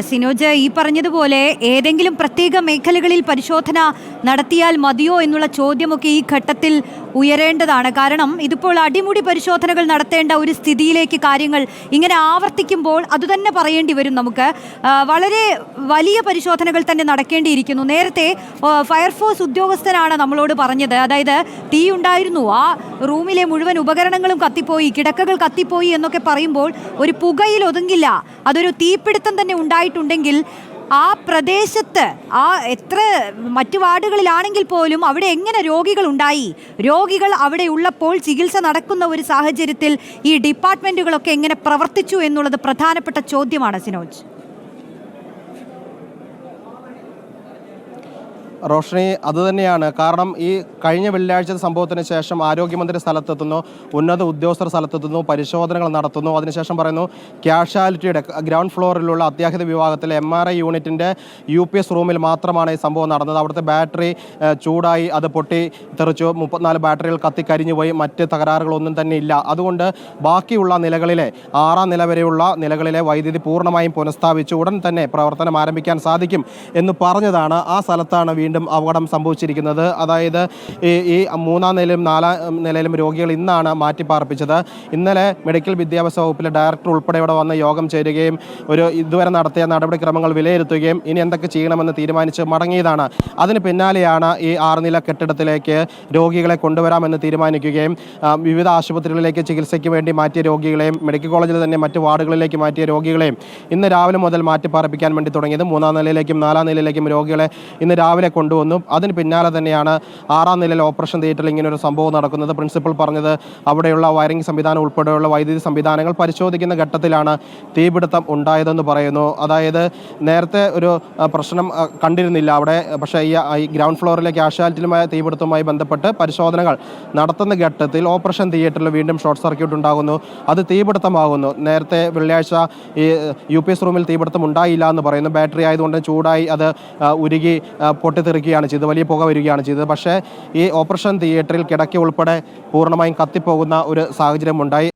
സിനോജ് ഈ പറഞ്ഞതുപോലെ ഏതെങ്കിലും പ്രത്യേക മേഖലകളിൽ പരിശോധന നടത്തിയാൽ മതിയോ എന്നുള്ള ചോദ്യമൊക്കെ ഈ ഘട്ടത്തിൽ ഉയരേണ്ടതാണ്. കാരണം ഇതിപ്പോൾ അടിമുടി പരിശോധനകൾ നടത്തേണ്ട ഒരു സ്ഥിതിയിലേക്ക് കാര്യങ്ങൾ ഇങ്ങനെ ആവർത്തിക്കുമ്പോൾ അതുതന്നെ പറയേണ്ടി വരും. നമുക്ക് വളരെ വലിയ പരിശോധനകൾ തന്നെ നടക്കേണ്ടിയിരിക്കുന്നു. നേരത്തെ ഫയർഫോഴ്സ് ഉദ്യോഗസ്ഥനാണ് നമ്മളോട് പറഞ്ഞത്, അതായത് തീ ഉണ്ടായിരുന്നു, ആ റൂമിലെ മുഴുവൻ ഉപകരണങ്ങളും കത്തിപ്പോയി, കിടക്കകൾ കത്തിപ്പോയി എന്നൊക്കെ പറയുമ്പോൾ ഒരു പുകയിൽ ഒതുങ്ങില്ല, അതൊരു തീപിടുത്തം തന്നെ ഉണ്ടായിട്ടുണ്ടെങ്കിൽ ആ പ്രദേശത്ത് എത്ര മറ്റു വാർഡുകളിലാണെങ്കിൽ പോലും അവിടെ എങ്ങനെ രോഗികൾ ഉണ്ടായി? രോഗികൾ അവിടെ ഉള്ളപ്പോൾ ചികിത്സ നടക്കുന്ന ഒരു സാഹചര്യത്തിൽ ഈ ഡിപ്പാർട്ട്മെന്റുകളൊക്കെ എങ്ങനെ പ്രവർത്തിച്ചു എന്നുള്ളത് പ്രധാനപ്പെട്ട ചോദ്യമാണ് സിനോജ്. റോഷ്നി, അതുതന്നെയാണ് കാരണം. ഈ കഴിഞ്ഞ വെള്ളിയാഴ്ച സംഭവത്തിന് ശേഷം ആരോഗ്യമന്ത്രി സ്ഥലത്തെത്തുന്നു, ഉന്നത ഉദ്യോഗസ്ഥർ സ്ഥലത്തെത്തുന്നു, പരിശോധനകൾ നടത്തുന്നു. അതിനുശേഷം പറയുന്നു ക്യാഷ്വാലിറ്റിയുടെ ഗ്രൗണ്ട് ഫ്ലോറിലുള്ള അത്യാഹിത വിഭാഗത്തിലെ MRI യൂണിറ്റിൻ്റെ UPS റൂമിൽ മാത്രമാണ് ഈ സംഭവം നടന്നത്. അവിടുത്തെ ബാറ്ററി ചൂടായി അത് പൊട്ടി തെറിച്ചു, 34 ബാറ്ററികൾ കത്തിക്കരിഞ്ഞു പോയി, മറ്റ് തകരാറുകളൊന്നും തന്നെ ഇല്ല. അതുകൊണ്ട് ബാക്കിയുള്ള നിലകളിലെ 6ാം നില വരെയുള്ള നിലകളിലെ വൈദ്യുതി പൂർണ്ണമായും പുനഃസ്ഥാപിച്ചു, ഉടൻ തന്നെ പ്രവർത്തനം ആരംഭിക്കാൻ സാധിക്കും എന്ന് പറഞ്ഞതാണ്. ആ സ്ഥലത്താണ് വീണ്ടും അപകടം സംഭവിച്ചിരിക്കുന്നത്. അതായത് ഈ 3ാം നിലയിലും 4ാം നിലയിലും രോഗികൾ ഇന്നാണ് മാറ്റിപ്പാർപ്പിച്ചത്. ഇന്നലെ മെഡിക്കൽ വിദ്യാഭ്യാസ വകുപ്പിലെ ഡയറക്ടർ ഉൾപ്പെടെ ഇവിടെ വന്ന് യോഗം ചേരുകയും ഇതുവരെ നടത്തിയ നടപടിക്രമങ്ങൾ വിലയിരുത്തുകയും ഇനി എന്തൊക്കെ ചെയ്യണമെന്ന് തീരുമാനിച്ച് മടങ്ങിയതാണ്. അതിന് പിന്നാലെയാണ് ഈ 6 നില കെട്ടിടത്തിലേക്ക് രോഗികളെ കൊണ്ടുവരാമെന്ന് തീരുമാനിക്കുകയും വിവിധ ആശുപത്രികളിലേക്ക് ചികിത്സയ്ക്ക് വേണ്ടി മാറ്റിയ രോഗികളെയും മെഡിക്കൽ കോളേജിൽ തന്നെ മറ്റ് വാർഡുകളിലേക്ക് മാറ്റിയ രോഗികളെയും ഇന്ന് രാവിലെ മുതൽ മാറ്റിപ്പാർപ്പിക്കാൻ വേണ്ടി തുടങ്ങിയത്. 3ാം നിലയിലേക്കും 4ാം നിലയിലേക്കും രോഗികളെ ഇന്ന് രാവിലെ കൊണ്ടുവന്നു. അതിന് പിന്നാലെ തന്നെയാണ് 6ാം നിലയിൽ ഓപ്പറേഷൻ തിയേറ്ററിൽ ഇങ്ങനൊരു സംഭവം നടക്കുന്നത്. പ്രിൻസിപ്പൽ പറഞ്ഞത് അവിടെയുള്ള വയറിംഗ് സംവിധാനം ഉൾപ്പെടെയുള്ള വൈദ്യുതി സംവിധാനങ്ങൾ പരിശോധിക്കുന്ന ഘട്ടത്തിലാണ് തീപിടുത്തം ഉണ്ടായതെന്ന് പറയുന്നു. അതായത് നേരത്തെ ഒരു പ്രശ്നം കണ്ടിരുന്നില്ല അവിടെ, പക്ഷേ ഈ ഗ്രൗണ്ട് ഫ്ലോറിലെ ക്യാഷ്വാലിറ്റിയുമായ തീപിടുത്തവുമായി ബന്ധപ്പെട്ട് പരിശോധനകൾ നടത്തുന്ന ഘട്ടത്തിൽ ഓപ്പറേഷൻ തിയേറ്ററിൽ വീണ്ടും ഷോർട്ട് സർക്യൂട്ട് ഉണ്ടാകുന്നു, അത് തീപിടുത്തമാകുന്നു. നേരത്തെ വെള്ളിയാഴ്ച ഈ UPS റൂമിൽ തീപിടുത്തം ഉണ്ടായില്ല എന്ന് പറയുന്നു. ബാറ്ററി ആയതുകൊണ്ട് ചൂടായി അത് ഉരുകി പൊട്ടിത്തെറിക്കുകയാണ് ചെയ്തത്, വലിയ പുക വരികയാണ് ചെയ്തത്. പക്ഷേ ഈ ഓപ്പറേഷൻ തിയേറ്ററിൽ കിടക്ക ഉൾപ്പെടെ പൂർണ്ണമായും കത്തിപ്പോകുന്ന ഒരു സാഹചര്യം ഉണ്ടായി.